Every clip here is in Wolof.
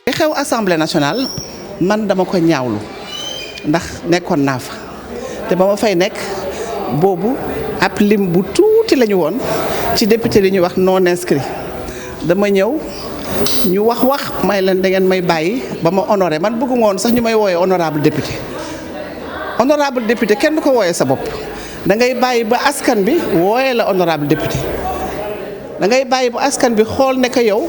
li xew Assemblée nationale man dama ko ñaawlu ndax nekkoon naa fa te ba ma fay nekk boobu ab lim bu tuuti la ñu woon ci député li ñuy wax non inscrit dama ñëw ñu wax may leen da ngeen may bàyyi ba ma honoré man bëgguma woon sax ñu may wooyee honorable député. honorable député kenn du ko wooyee sa bopp da ngay bàyyi ba askan bi wooyee la honorable député da ngay bàyyi ba askan bi xool ne que yow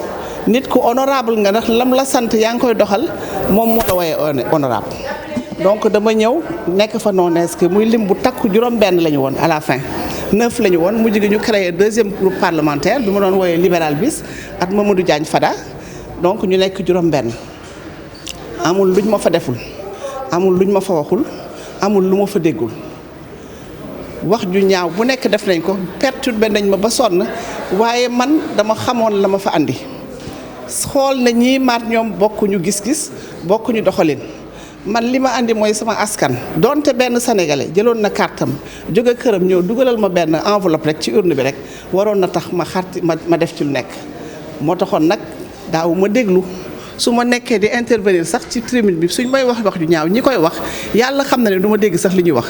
nit ku honorable nga ndax lam la sant yaa ngi koy doxal moom moo la wooyee honorable donc dama ñëw nekk fa non inscrit muy lim bu takku juróom-benn la ñu woon à la fin 9 la ñu woon mujj gi ñu créé deuxième groupe parlementaire bi ma doon wooyee libéral bis ak Mamadou Diagne Fada donc ñu nekk juróom-benn amul luñ ma fa deful amul luñ ma fa waxul amul lu ma fa déggul wax ju ñaaw bu nekk def nañ ko perturbé nañ ma ba sonn waaye man dama xamoon la ma fa andi xool na ñii maat ñoom bokkuñu gis-gis bokkuñu doxalin man li ma andi mooy sama askan donte benn sénégalais jëloon na kartam jóge këram ñëw dugalal ma benn enveloppe rek ci urne bi rek waroon na tax ma xarti ma def ci lu nekk moo taxoon nag daaw ma déglu su ma nekkee di intervenir sax ci tribune bi suñ may wax ju ñaaw ñi koy wax yàlla xam na ne du ma dégg sax li ñuy wax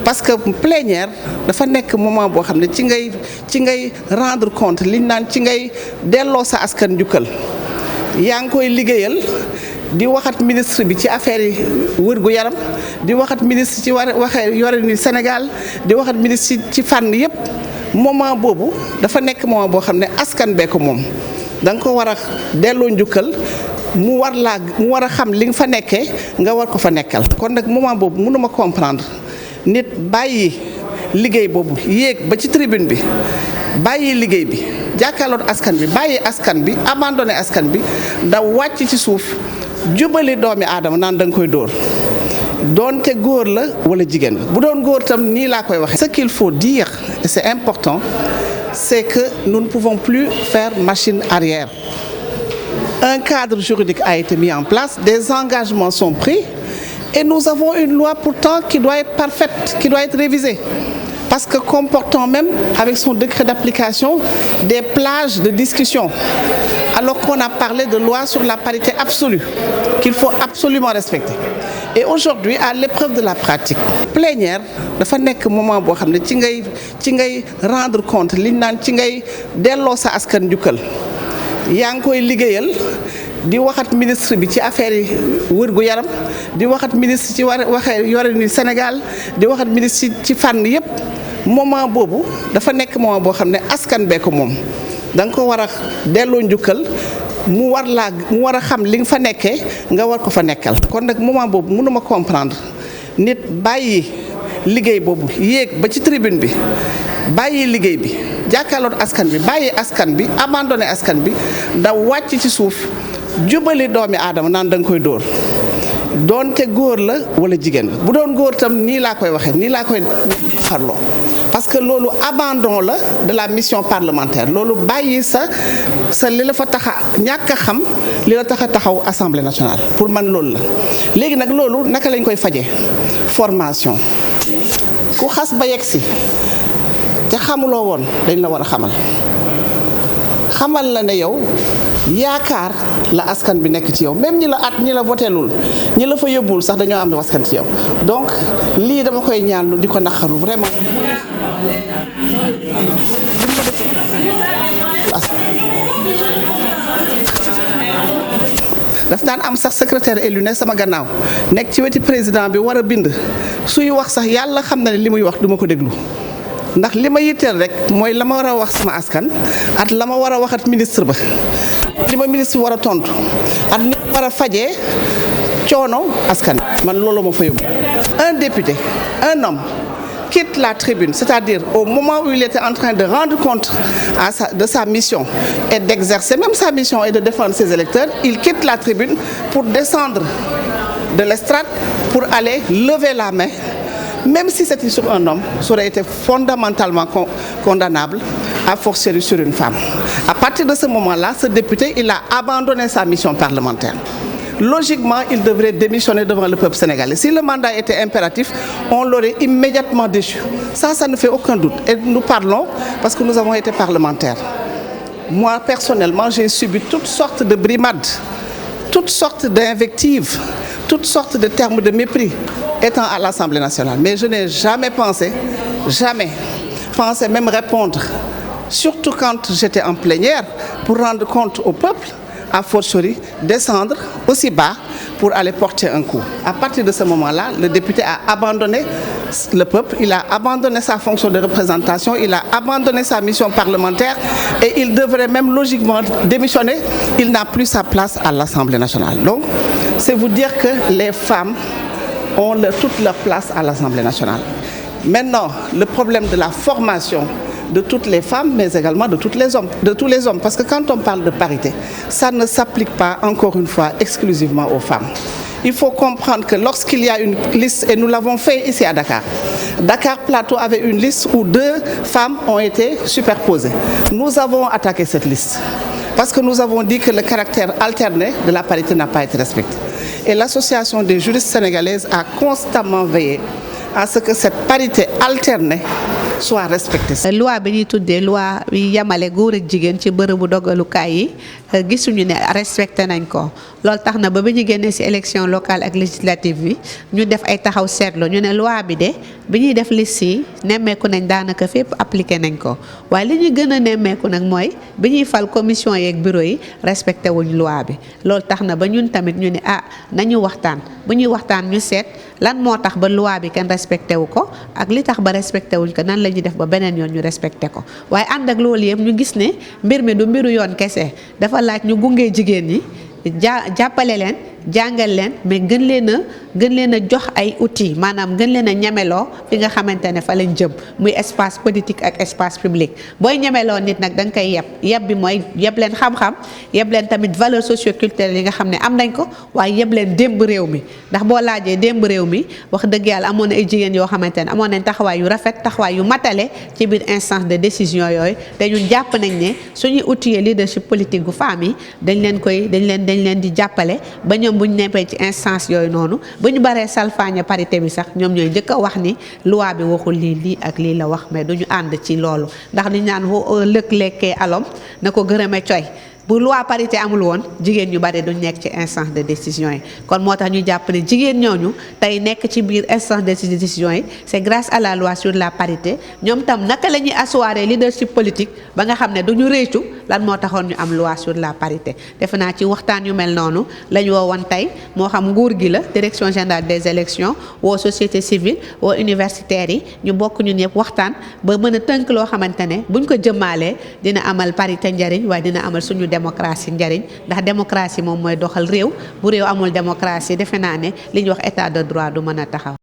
parce que plénière dafa nekk moment boo xam ne ci ngay rendre compte liñ naan ci ngay delloo sa askan njukkal yaa ngi koy liggéeyal di waxat ministre bi ci affaire yi wërgu yaram di waxat ministre ci waxee yore ni Sénégal di waxat ministre ci fànn yépp moment boobu dafa nekk moment boo xam ne askan bee ko moom da nga ko war a delloo njukkal mu war a xam li nga fa nekkee nga war ko fa nekkal kon nag moment boobu mënuma comprendre nit bàyyi liggéey boobu yéeg ba ci tribune bi bàyyi liggéey bi jàkkaarloog askan bi bàyyi askan bi abandonné askan bi da wàcc ci suuf jubali doomi aadama naan da nga koy dóor doonte góor la wala jigéen la bu doon góor tam nii laa koy waxee. Ce qu'il faut dire et c'est important c'est que nous ne pouvons plus faire machine arrière. Un cadre juridique a été mis en place, des engagements sont pris et nous avons une loi pourtant qui doit être parfaite, qui doit être révisée. Parce que comportant même avec son décret d'application des plages de discussion, alors qu'on a parlé de loi sur la parité absolue, qu'il faut absolument respecter. Et aujourd'hui, à l'épreuve de la pratique, plénière dafa nekk moment boo xam ne ci ngay rendre compte liñ naan ci ngay delloo sa askan njukkal yaa ngi koy liggéeyal di waxat ministre bi ci affaire yi wërgu yaram di waxat ministre ci waxee yore ni Sénégal di waxat ministre ci fànn yépp moment boobu dafa nekk moment boo xam ne askan bee ko moom da nga ko war a delloo njukkal mu war a xam li nga fa nekkee nga war ko fa nekkal kon nag moment boobu mënuma comprendre nit bàyyi liggéey boobu yéeg ba ci tribune bi bàyyi liggéey bi jàkkaarloog askan bi bàyyi askan bi abandonné askan bi da wàcc ci suuf jubali doomi aadama naan da nga koy dóor doonte góor la wala jigéen la bu doon góor tam nii laa koy waxee nii laa koy farloo parce que loolu abandon la de la mission parlementaire loolu bàyyi sa li la fa tax a ñàkk a xam li la tax a taxaw Assemblée nationale pour man loolu la léegi nag loolu naka lañ koy fajee formation ku xas ba yegg si te xamuloo woon dañ la war a xamal la ne yow yaakaar la askan bi nekk ci yow même ñi la votelul ñi la fa yóbbul sax dañoo am askan ci yow donc lii dama koy ñaanlu di ko naqaru vraiment daf daan am sax secrétaire élu ne sama gannaaw nekk ci weti président bi war a bind suy wax sax yàlla xam na ne li muy wax duma ko déglu ndax li ma yitteel rek mooy la ma war a wax sama askan at la ma war a waxat ministre ba li ma ministre war a tontu at ni ma war a fajee coono askan man loolu ma fa yóbbu. Un député, un homme quitte la tribune, c'est-à-dire au moment où il était en train de rendre compte de sa mission et d'exercer même sa mission et de défendre ses électeurs, il quitte la tribune pour descendre de l'estrade pour aller lever la main. Même si c'était sur un homme, ça aurait été fondamentalement condamnable, à fortiori sur une femme. À partir de ce moment-là, ce député, il a abandonné sa mission parlementaire. Logiquement, il devrait démissionner devant le peuple sénégalais. Si le mandat était impératif, on l'aurait immédiatement déchu. Ça ne fait aucun doute. Et nous parlons parce que nous avons été parlementaires. Moi, personnellement, j'ai subi toutes sortes de brimades, toutes sortes d'invectives, toutes sortes de termes de mépris étant à l'Assemblée nationale. Mais je n'ai jamais pensé même répondre, surtout quand j'étais en plénière, pour rendre compte au peuple, à fortiori, descendre aussi bas pour aller porter un coup. À partir de ce moment-là, le député a abandonné le peuple, il a abandonné sa fonction de représentation, il a abandonné sa mission parlementaire et il devrait même logiquement démissionner. Il n'a plus sa place à l'Assemblée nationale. Donc, c'est vous dire que les femmes ont toute leur place à l'Assemblée nationale. Maintenant, le problème de la formation de toutes les femmes, mais également de tous les hommes. Parce que quand on parle de parité, ça ne s'applique pas, encore une fois, exclusivement aux femmes. Il faut comprendre que lorsqu'il y a une liste, et nous l'avons fait ici à Dakar, Dakar Plateau avait une liste où 2 femmes ont été superposées. Nous avons attaqué cette liste parce que nous avons dit que le caractère alterné de la parité n'a pas été respecté. Et l'Association des juristes sénégalaises a constamment veillé à ce que cette parité alternée soit respectée. loi bi ñuy tuddee loi yi yamale góor ak jigéen ci bërëbu dogalukaay yi gisuñu ne respecté nañ ko loolu tax na ba bi ñu génnee ci élection locale ak législative bi ñu def ay taxaw seetlu ñu ne loi bi de bi ñuy def liste yi nemmeeku nañ daanaka fépp appliqué nañ ko waaye li ñu gën a nemmeeku nag mooy bi ñuy fal commission yeeg bureau yi respecté wuñ loi bi loolu tax na ba ñun tamit ñu ne nañu waxtaan bu ñuy waxtaan ñu seet lan moo tax ba loi bi kenn respecté wu ko ak li tax ba respecté wuñ ko nan la ñuy def ba beneen yoon ñu respecté ko waaye ànd ak loolu yëpp ñu gis ne mbir mi du mbiru yoon kese dafa laaj ñu gunge jigéen ñi jàppale leen jàngal leen mais gën leen a jox ay outils maanaam gën leen a ñemeloo fi nga xamante ne fa lañ jëm muy espace politique ak espace public booy ñemeloo nit nag da nga koy yeb bi mooy yeb leen xam-xam yeb leen tamit valeur socio-culturelle yi nga xam ne am nañ ko waaye yeb leen démb réew mi ndax boo laajee démb réew mi wax dëgg yàlla amoon na ay jigéen yoo xamante ne amoon nañ taxawaay yu rafet taxawaay yu matale ci biir instance de décision yooyu te ñun jàpp nañ ne suñuy outiller leadership politique gu femmes yi dañ leen di jàppale ba ñoom bu ñu neppee ci instance yooyu noonu bu ñu baree salfaañe parité bi sax ñoom ñooy njëkk a wax ni loi bi waxul lii ak lii la wax mais duñu ànd ci loolu ndax li ñu naan lëkk lekkee alom na ko gërëme coy bu loi parité amul woon jigéen ñu bari duñ nekk ci instance de décision yi kon moo tax ñu jàpp ne jigéen ñooñu tey nekk ci biir instance de décision yi c'est grâce à la loi sur la parité ñoom tam naka la ñuy asseoir leadership politique ba nga xam ne duñu réccu lan moo taxoon ñu am loi sur la parité defe naa ci waxtaan yu mel noonu la ñu woo woon tey moo xam nguur gi la direction générale des élections woo société civile woo universitaires yi ñu bokk ñun ñëpp waxtaan ba mën a tënk loo xamante ne buñ ko jëmaalee dina amal parité njariñ waaye dina amal suñu démocratie njariñ ndax démocratie moom mooy doxal réew bu réew amul démocratie defe naa ne li ñuy wax état de droit du mën a taxaw